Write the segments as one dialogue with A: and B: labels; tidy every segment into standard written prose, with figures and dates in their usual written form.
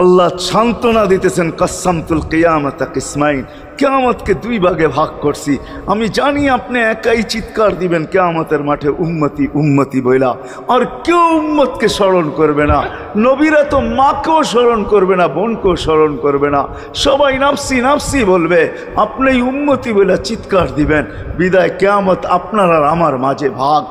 A: আল্লাহ সান্ত্বনা দিতেছেন, কাসসামতুল কিয়ামাতা কিসমাইন, কিয়ামতকে দুই ভাগে ভাগ করছি। আমি জানি আপনি একাই চিৎকার দিবেন কিয়ামতের মাঠে, উম্মতি উম্মতি বইলা, আর কেউ উম্মতকে স্মরণ করবে না। নবীরা তো মাকেও স্মরণ করবে না, বোনকেও স্মরণ করবে না, সবাই নাফসি নাফসি বলবে, আপনি উম্মতি বইলা চিৎকার দিবেন। বিদায় কিয়ামত আপনার আর আমার মাঝে ভাগ,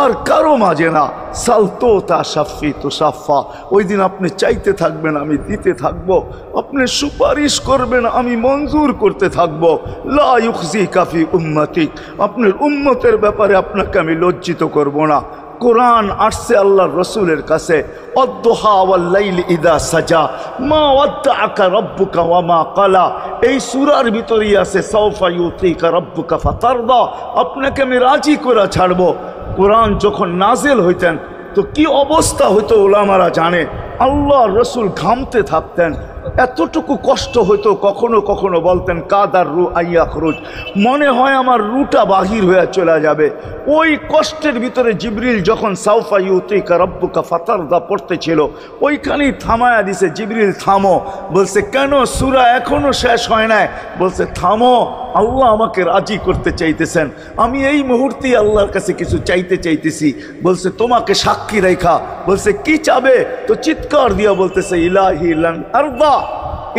A: আর কারো মাঝে না। সালতো তা সাফি তো সাফা, ওই দিন আপনি চাইতে থাকবেন, আমি দিতে থাকবো, আপনি সুপারিশ করবেন, আমি মঞ্জুর করতে থাকবো। লা ইউখজি কাফি উম্মতিক, আপনার উম্মতের ব্যাপারে আপনাকে আমি লজ্জিত করব না। কোরআন আসছে আল্লাহর রসুলের কাছে, অদ্দুহা ওয়াল লাইলি ইদা সাজা মা ওয়াদ্দাআকা রাব্বুকা ওয়া মা ক্বালা, এই সূরার ভিতরেই আছে সাওফা ইউতিকা রাব্বুকা ফাতারদা, আপনাকে আমি রাজি করে ছাড়বো। কোরআন যখন নাজেল হইতেন তো কি অবস্থা হইতো ওলামারা জানে। আল্লাহ রসুল ঘামতে থাকতেন, এতটুকু কষ্ট হইতো, কখনো কখনো বলতেন কাদার রু আইয়া খরুজ, মনে হয় আমার রুটা বাহির হয়ে চলে যাবে। ওই কষ্টের ভিতরে জিবরিল যখন সাউফা ইউতিকা রাব্বুকা ফাতারদা পড়তেছিল, ওইখানেই থামায়া দিছে, জিবরিল থামো। বলছে কেন, সূরা এখনো শেষ হয় নাই। বলছে থামো, আল্লাহ আমাকে রাজি করতে চাইতেছেন, আমি এই মুহূর্তেই আল্লাহর কাছে কিছু চাইতে চাইতেছি। বলছে তোমাকে সাক্ষী রেখা। বলছে কি চাবে? তো চিৎকার দিয়া বলতেছে ইলাহি লান আরদা,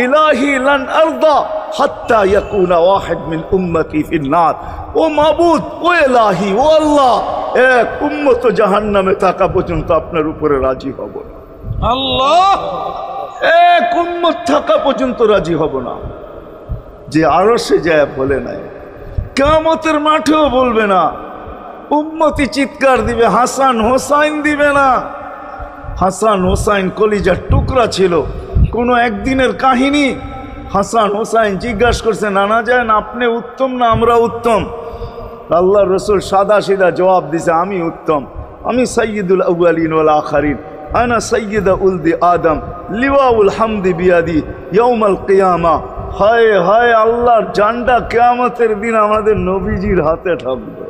A: ইলাহি লান আরদা হাত্তা ইয়াকুনা ওয়াহিদ মিন উম্মতি ফিন নার। ও মাবুদ, ও ইলাহি, ও আল্লাহ, এক উম্মত জাহান্নামে থাকা পর্যন্ত আপনার উপরে রাজি হব না।
B: আল্লাহ,
A: এক উম্মত থাকা পর্যন্ত রাজি হব না। যে আরশে যায় বলে নাই, কিয়ামতের মাঠেও বলবে না। উম্মতি চিৎকার দিবে, হাসান হোসাইন দিবে না। হাসান হোসাইন কলিজার টুকরা ছিল, কোনো একদিনের কাহিনী। হাসান হোসাইন জিজ্ঞাসা করছে, নানা যান আপনি উত্তম না আমরা উত্তম? আল্লাহ রসুল সাদা সিধা জবাব দিছে, আমি উত্তম, আমি সাইয়্যিদুল আউয়ালিন ওয়াল আখিরিন, আনা সাইয়্যিদা উলদি আদম, লিওয়াউল হামদি বিয়াদি ইয়াউমাল কিয়ামা। হায় হায়, আল্লাহর জান্ডা কিয়ামতের দিন আমাদের নবীজির হাতে থাকবে।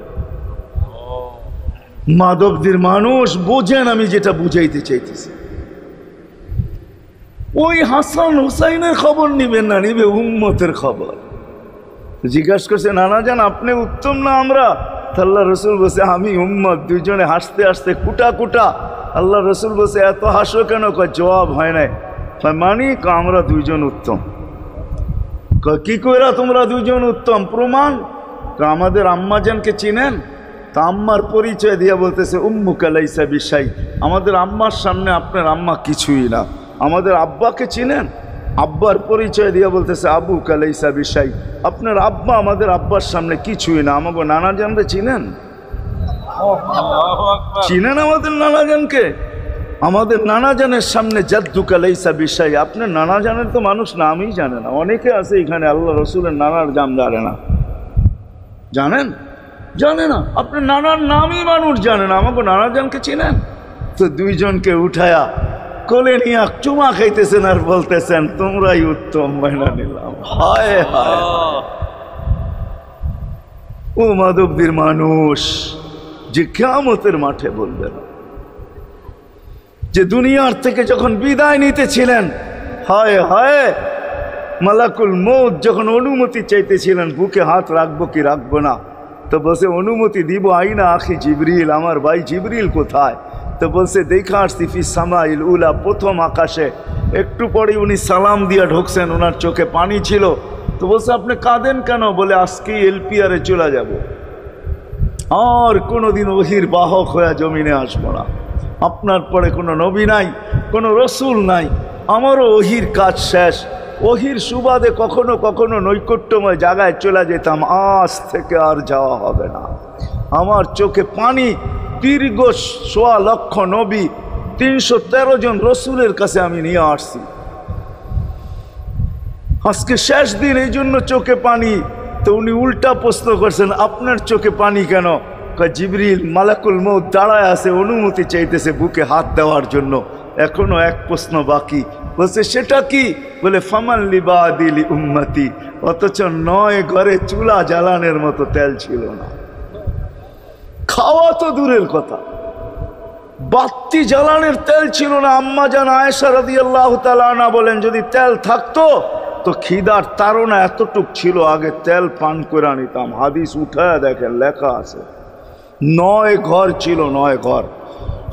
A: মাধবদের মানুষ বোঝেন আমি যেটা বুঝাইতে চাইতেছি। ওই হাসান হুসাইনের খবর নিবেন না, নিবে উম্মতের খবর। জিজ্ঞাসা করছে, নানা যান আপনি উত্তম না আমরা? আল্লাহ রসুল বলছে আমি উম্মত। দুইজনে হাসতে হাসতে কুটা কুটা। আল্লাহ রসুল বলছে এত হাসো কেন? জবাব হয় নাই। মানি আমরা দুইজন উত্তম। কি কইরা তোমরা দুইজন উত্তম? প্রমাণ। আমাদের আম্মাজানকে চিনেন? তা আম্মার পরিচয় দিয়া বলতেছে উম্মুকা লাইসা বিশাই, আমাদের আম্মার সামনে আপনার আম্মা কিছুই না। আমাদের আব্বাকে চিনেন? আব্বার পরিচয় দিয়া বলতেছে আবুকা লাইসা বিশাই, আপনার আব্বা আমাদের আব্বার সামনে কিছুই না। আমাকে নানাজানরে চিনেন? চিনেন আমাদের নানাজানকে? আমাদের নানাজানের সামনে জাদ্দুকা লাইসা বিশাই, আপনার নানাজানের তো মানুষ নামই জানে না। অনেকে আছে এখানে আল্লাহ রসুলের নানার নাম জানে না। জানেন? জানে না। আপনার নানার নামই মানুষ জানে না। আমাকে নানাজানকে চিনেন? তো দুইজনকে উঠায়া কোলে নিয়ে চুমা খাইতেছেন আর বলতেছেন তোমরাই উত্তম, মাইনা নিলাম। হায় হায়, ও মাধবদীর মানুষ যে কিয়ামতের মাঠে বলবে না, যে দুনিয়ার থেকে যখন বিদায় নিতেছিলেন, হায় হায়, মালাকুল মউত যখন অনুমতি চাইতেছিলেন বুকে হাত রাখবো কি রাখবো না, তো বলছে অনুমতি দিব, আইনা আখি জিবরিল, আমার ভাই জিবরিল কোথায়? তো বলছে দেখা আসছি ফি সামাইল উলা, প্রথম আকাশে। একটু পরে উনি সালাম দিয়া ঢুকছেন, ওনার চোখে পানি ছিল। তো বলছে আপনি কাঁদেন কেন? বলে আজকেই এলপিআরে চলে যাব, আর কোনোদিন ওহির বাহক হয়ে জমিনে আসবো না। আপনার পরে কোনো নবী নাই, কোনো রসুল নাই, আমারও ওহির কাজ শেষ। ওহির সুবাদে কখনো কখনো নৈকট্যময় জায়গায় চলে যেতাম, আজ থেকে আর যাওয়া হবে না। আমার চোখে পানি। দীর্ঘ ১.৫ লক্ষ নবী, ৩১৩ জন রসুলের কাছে আমি নিয়ে আসছি। আজকে শেষ দিন, এই জন্য চোখে পানি। তো উনি উল্টা প্রশ্ন করছেন, আপনার চোখে পানি কেন? জিবরিল মালাকুল মউত দাঁড়ায় আছে, অনুমতি চাইতেছে বুকে হাত দেওয়ার জন্য। এখনো এক প্রশ্ন বাকি। বলছে সেটা কি? বলে ফামান লিবাদিলি উম্মতি, অথচ ৯ ঘরে চুলা জ্বালানোর মতো তেল ছিল না। খাওয়া তো দূরের কথা, বাতি জ্বালানোর তেল ছিল না। আম্মা জান আয়েশা রাদিয়াল্লাহু তাআলা আনহা বলেন, যদি তেল থাকতো তো খিদার তাড়না এতটুক ছিল, আগে তেল পান করে নিতাম। হাদিস উঠায় দেখেন, লেখা আছে 9 ঘর ছিল, 9 ঘর।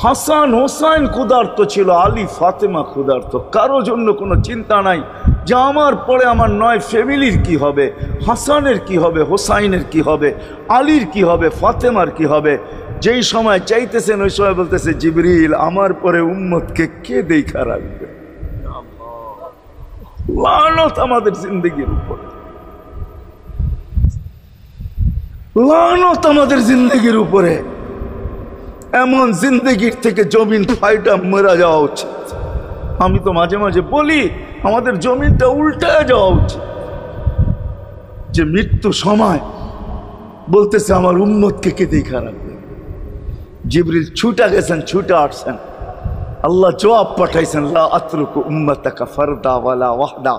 A: হাসান হোসাইন ক্ষুধার্ত ছিল, আলী ফাতেমা ক্ষুধার্ত। কারো জন্য কোনো চিন্তা নাই যে আমার পরে আমার 9 ফ্যামিলির কি হবে, হাসানের কি হবে, হোসাইনের কি হবে, আলীর কি হবে, ফাতেমার কি হবে। যেই সময় চাইতেছেন ওই সময় বলতেছে, জিবরিল আমার পরে উম্মতকে কে দেখা রাখবে? লানত আমাদের জিন্দগির উপরে, লানত আমাদের জিন্দগির উপরে। এমন জিন্দগির থেকে জমিন ফাইটা মরা যাওয়া উচিত। আমি তো মাঝে মাঝে বলি আমাদের জমিনটা উল্টায় যাওয়া উচিত, যে মৃত্যু সময় বলতেছে আমার উম্মতকে কে দেখা রাখবে। জিবরিল ছুটা গেছেন, ছুটা আসছেন, আল্লাহ জবাব পাঠাইছেন, লা আতরুকু উম্মতাকা ফারদা ওয়ালা ওয়াহদা।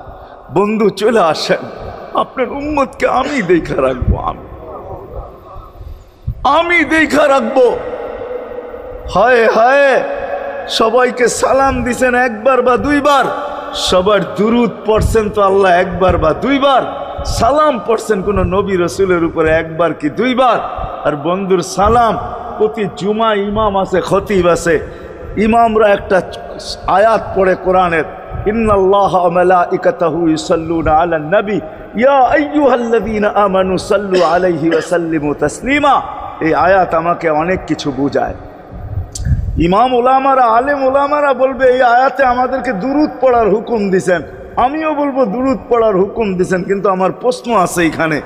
A: বন্ধু চলে আসেন, আপনার উম্মতকে আমি দেখা রাখবো, আমি দেখা রাখবো। হায় হায়, সবাইকে সালাম দিছেন একবার বা দুইবার, সবার দুরুদ পড়ছেন তো আল্লাহ একবার বা দুইবার, সালাম পড়ছেন কোন নবী রসুলের উপরে একবার কি দুইবার। আর বন্ধুর সালাম প্রতি জুমা ইমাম আছে, খতিব আছে, ইমামরা একটা আয়াত পড়ে কোরআনের, ইন্নাল্লাহা ওয়া মালাইকাতাহু ইউসাল্লুনা আলান নবী ইয়া আইয়ুহাল্লাযীনা আমানু সাল্লু আলাইহি ওয়া সাল্লিমু তাসলিমা। এই আয়াত আমাকে অনেক কিছু বোঝায়। ইমাম ওলামারা, আলেম ওলামারা বলবে এই আয়াতে আমাদেরকে দুরুদ পড়ার হুকুম দিছেন, আমিও বলবো দুরুদ পড়ার হুকুম দিছেন। কিন্তু আমার প্রশ্ন আছে এখানে,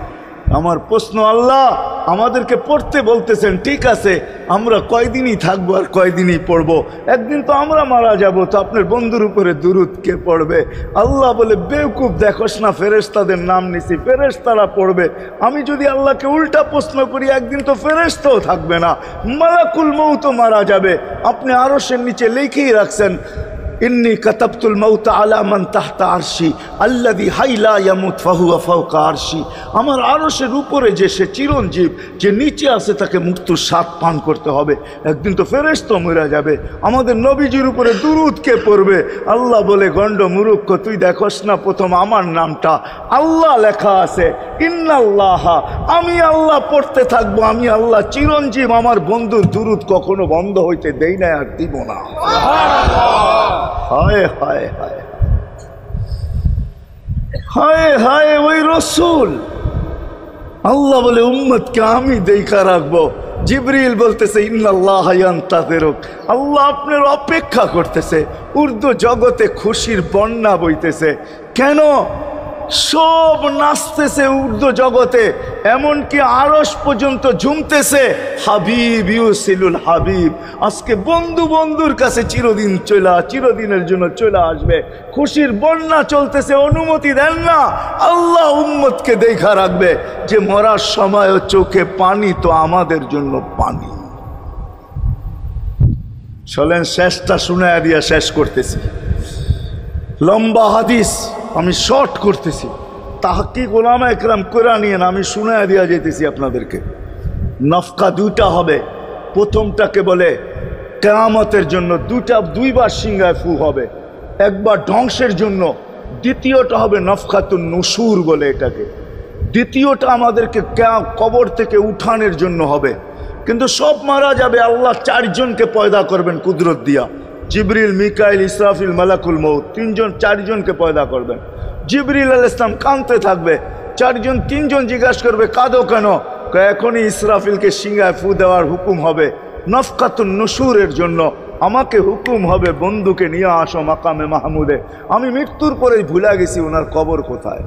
A: আমার প্রশ্ন, আল্লাহ আমাদেরকে পড়তে বলতেছেন, ঠিক আছে, আমরা কয়দিনই থাকবো আর কয়দিনই পড়বো? একদিন তো আমরা মারা যাব, তো আপনার বন্ধুর উপরে দুরুদ কে পড়বে? আল্লাহ বলে, বেওকুফ, দেখোস না ফেরেশতাদের নাম নিছি, ফেরেশতারা পড়বে। আমি যদি আল্লাহকে উল্টা প্রশ্ন করি, একদিন তো ফেরেশতাও থাকবে না, মালাকুল মউত মারা যাবে। আপনি আরশের নিচে লিখেই রাখছেন, ইন্নী কাতাবতুল মাউত আলা মান তাহতা আরশি আল্লাযী হাইলা ইয়ামুত ফাহুয়া ফাওকা আরশি। আমার আরশের উপরে যে সে চিরঞ্জীব, যে নিচে আছে তাকে মৃত্যুর স্বাদ পান করতে হবে। একদিন তো ফেরেশতা মরে যাবে, আমাদের নবীজির উপরে দুরুদ কে পড়বে? আল্লাহ বলে, গণ্ড মূর্খ, তুই দেখোস না প্রথম আমার নামটা আল্লাহ লেখা আছে, ইন্নাল্লাহা, আমি আল্লাহ পড়তে থাকবো, আমি আল্লাহ চিরঞ্জীব, আমার বন্ধুর দুরুদ কখনো বন্ধ হইতে দেই না, আর দিব না। হায় হায় হায় হায় হায়, ওই রসুল। আল্লাহ বলে, উম্মতকে আমি দেখা রাখবো। জিবরিল বলতেছে, ইন্নাল্লাহা ইয়ান্তাযিরুক, আল্লাহ আপনার অপেক্ষা করতেছে। উর্দু জগতে খুশির বন্যা বইতেছে। কেন? সব নাচতেছে উর্দু জগতে, এমনকি আরশ পর্যন্ত ঝুমতেছে, হাবিব ইউসিলুল হাবিব। আজকে বন্ধু বন্ধুর কাছে চিরদিনের জন্য চলে আসবে। খুশির বন্যা চলতেছে, অনুমতি দেন না। আল্লাহ উম্মতকে দেখা রাখবে, যে মরার সময়ও চোখে পানি তো আমাদের জন্য পানি। চলেন শেষটা শুনায়া দিয়া শেষ করতেছি। লম্বা হাদিস, আমি শর্ট করতেছি। তাহকিক উলামা একরাম করে নিয়েন, আমি শুনায়া দিয়া যেতেছি আপনাদেরকে। নফকা দুইটা হবে। প্রথমটাকে বলে কিয়ামতের জন্য, দুইবার সিংহায় ফু হবে, একবার ধ্বংসের জন্য, দ্বিতীয়টা হবে নফকাতুন নুশুর বলে এটাকে। দ্বিতীয়টা আমাদেরকে কবর থেকে উঠানোর জন্য হবে। কিন্তু সব মারা যাবে, আল্লাহ 4 জনকে পয়দা করবেন কুদরত দিয়া। জিবরিল, মিকাইল, ইসরাফিল, মালাকুল মউত, 4 জনকে পয়দা করবেন। জিবরিল আলাইহিস সালাম কাঁদতে থাকবে, 4 জন 3 জন জিজ্ঞাসা করবে, কাঁদো কেন? এখনই ইসরাফিলকে সিংহায় ফু দেওয়ার হুকুম হবে নফকাতুন নুশুরের জন্য। আমাকে হুকুম হবে, বন্ধুকে নিয়ে আসো মাকামে মাহমুদে। আমি মৃত্যুর পরে ভুলে গেছি ওনার কবর কোথায়।